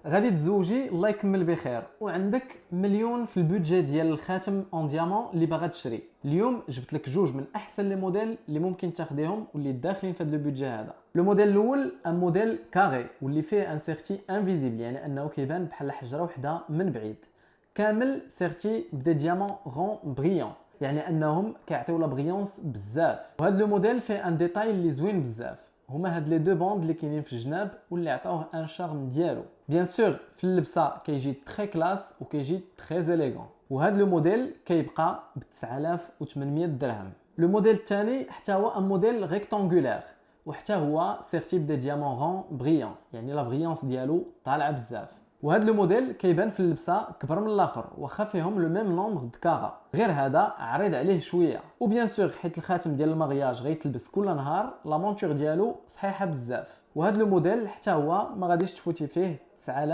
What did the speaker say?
غادي تزوجي الله يكمل بخير وعندك مليون في البودجي ديال الخاتم اون ديامون اللي باغا تشري. اليوم جبت لك جوج من احسن لي موديل اللي ممكن تاخديهم واللي داخلين في هذا البودجي هذا. لو موديل الاول ان موديل كاري واللي فيه ان سيرتي انفيزيبل، يعني انه كيبان بحال حجره وحده من بعيد، كامل سيرتي بدي ديامون غون بريون، يعني انهم كيعطيو لا بريونس بزاف. وهذا لو موديل فيه ان ديتاي اللي زوين بزاف، هما هاد لي دو باند اللي كاينين في الجناب واللي عطاوه ان شارم ديالو. بيان سور في اللبسه كيجي تري كلاس وكيجي تري زيليغون. وهذا لو موديل كيبقى ب 9800 درهم. لو موديل الثاني حتى هو ان موديل ريكتانغولير وحتى هو سيرتي بدي ديامون غون بريون، يعني لا بريونس ديالو طالعه بزاف. وهذا لو موديل كيبان في اللبسه كبر من الاخر واخا فيهم لو ميم نومبر د كارا، غير هذا عريض عليه شويه. وبيان سور حيت الخاتم ديال المغياج غيتلبس كل نهار، لا مونتور ديالو صحيحه بزاف. وهذا لو موديل حتى هو ما غاديش تفوتي فيه 9000